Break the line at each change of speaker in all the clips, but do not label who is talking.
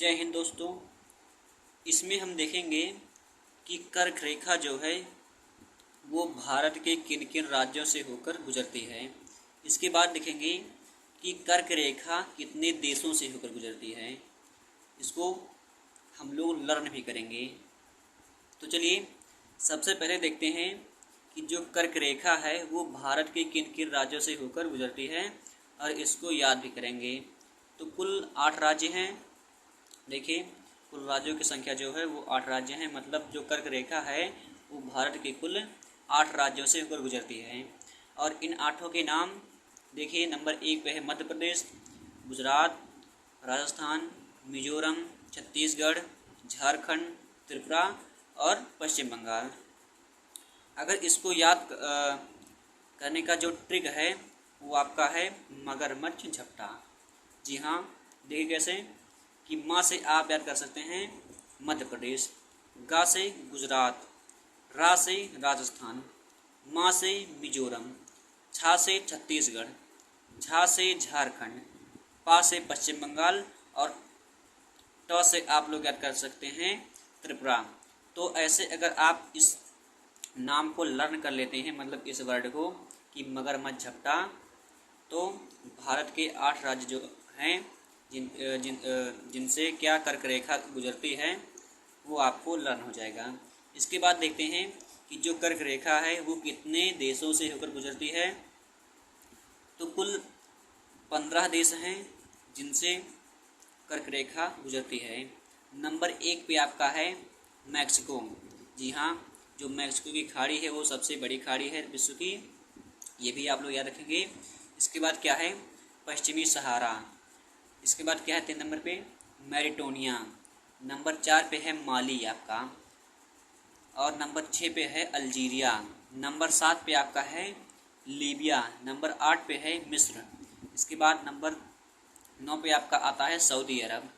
जय हिंद दोस्तों। इसमें हम देखेंगे कि कर्क रेखा जो है वो भारत के किन किन राज्यों से होकर गुजरती है। इसके बाद देखेंगे कि कर्क रेखा कितने देशों से होकर गुजरती है। इसको हम लोग लर्न भी करेंगे। तो चलिए सबसे पहले देखते हैं कि जो कर्क रेखा है वो भारत के किन किन राज्यों से होकर गुजरती है और इसको याद भी करेंगे। तो कुल 8 राज्य हैं। देखिए कुल राज्यों की संख्या जो है वो 8 राज्य हैं, मतलब जो कर्क रेखा है वो भारत के कुल 8 राज्यों से होकर गुजरती है। और इन 8 के नाम देखिए, नंबर 1 पे है मध्य प्रदेश, गुजरात, राजस्थान, मिजोरम, छत्तीसगढ़, झारखंड, त्रिपुरा और पश्चिम बंगाल। अगर इसको याद करने का जो ट्रिक है वो आपका है मगरमच्छ झपटा। जी हाँ, देखिए कैसे कि माँ से आप याद कर सकते हैं मध्य प्रदेश, गा से गुजरात, रा से राजस्थान, माँ से मिजोरम, छा से छत्तीसगढ़, झा से झारखंड, पा से पश्चिम बंगाल और ट से आप लोग याद कर सकते हैं त्रिपुरा। तो ऐसे अगर आप इस नाम को लर्न कर लेते हैं, मतलब इस वर्ड को कि मगरमच्छ झपटा, तो भारत के 8 राज्य जो हैं जिनसे क्या कर्क रेखा गुजरती है वो आपको लर्न हो जाएगा। इसके बाद देखते हैं कि जो कर्क रेखा है वो कितने देशों से होकर गुजरती है। तो कुल 15 देश हैं जिनसे कर्क रेखा गुजरती है। नंबर 1 पे आपका है मैक्सिको। जी हाँ, जो मैक्सिको की खाड़ी है वो सबसे बड़ी खाड़ी है विश्व की, ये भी आप लोग याद रखेंगे। इसके बाद क्या है पश्चिमी सहारा। इसके बाद क्या है 3 नंबर पे मैरिटोनिया। नंबर 4 पे है माली आपका, और नंबर 6 पे है अल्जीरिया। नंबर 7 पे आपका है लीबिया। नंबर 8 पे है मिस्र। इसके बाद नंबर 9 पे आपका आता है सऊदी अरब।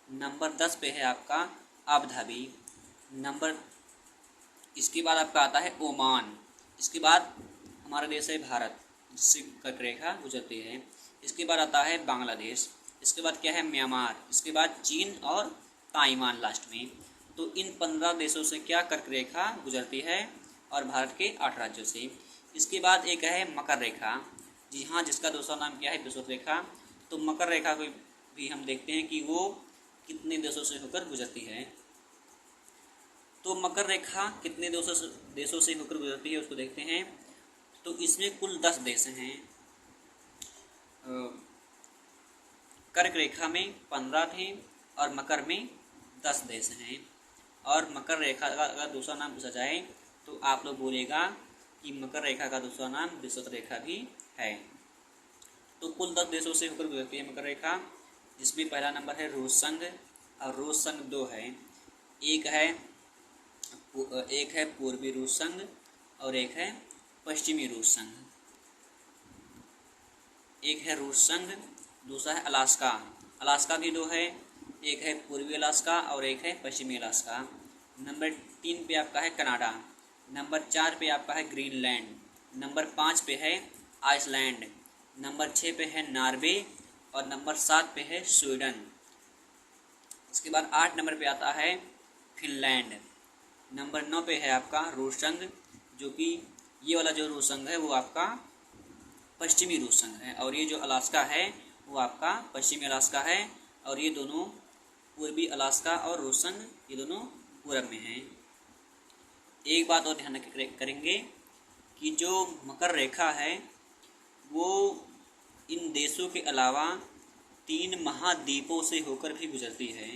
नंबर 10 पे है आपका आबू धाबी। इसके बाद आपका आता है ओमान। इसके बाद हमारा देश है भारत जिससे कर्क रेखा गुजरती है। इसके बाद आता है बांग्लादेश। इसके बाद क्या है म्यांमार। इसके बाद चीन और ताइवान लास्ट में। तो इन 15 देशों से क्या कर्क रेखा गुजरती है और भारत के 8 राज्यों से। इसके बाद एक है मकर रेखा। जी हाँ, जिसका दूसरा नाम क्या है विषुवत रेखा। तो मकर रेखा को भी हम देखते हैं कि वो कितने देशों से होकर गुजरती है। तो मकर रेखा कितने देशों से होकर गुजरती है उसको देखते हैं। तो इसमें कुल 10 देश हैं। कर्क रेखा में 15 थे और मकर में 10 देश हैं। और मकर रेखा का अगर दूसरा नाम पूछा जाए तो आप लोग बोलेगा कि मकर रेखा का दूसरा नाम विषुवत रेखा भी है। तो कुल 10 देशों से होकर गुजरती है मकर रेखा, जिसमें पहला नंबर है रूस संघ, और रूस संघ 2 है। एक है पूर्वी रूस संघ और एक है पश्चिमी रूस संघ। एक है रूस संघ, दूसरा है अलास्का। अलास्का भी 2 है, एक है पूर्वी अलास्का और एक है पश्चिमी अलास्का। नंबर 3 पे आपका है कनाडा। नंबर 4 पे आपका है ग्रीनलैंड। नंबर 5 पे है आइसलैंड। नंबर 6 पे है नॉर्वे और नंबर 7 पे है स्वीडन। इसके बाद 8 नंबर पे आता है फिनलैंड। नंबर 9 पे है आपका रूस संघ, जो कि ये वाला जो रूस संघ है वो आपका पश्चिमी रूस संघ है, और ये जो अलास्का है वो आपका पश्चिमी अलास्का है, और ये दोनों पूर्वी अलास्का और रूस संघ ये दोनों पूरब में हैं। एक बात और ध्यान करेंगे कि जो मकर रेखा है वो इन देशों के अलावा 3 महाद्वीपों से होकर भी गुजरती है,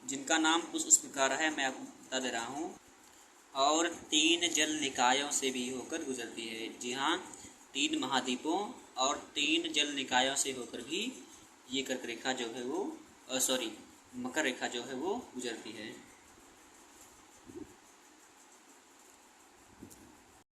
जिनका नाम कुछ इस प्रकार है, मैं आपको बता दे रहा हूँ। और 3 जल निकायों से भी होकर गुजरती है। जी हाँ, 3 महाद्वीपों और 3 जल निकायों से होकर भी ये कर्क रेखा जो है वो मकर रेखा जो है वो गुजरती है।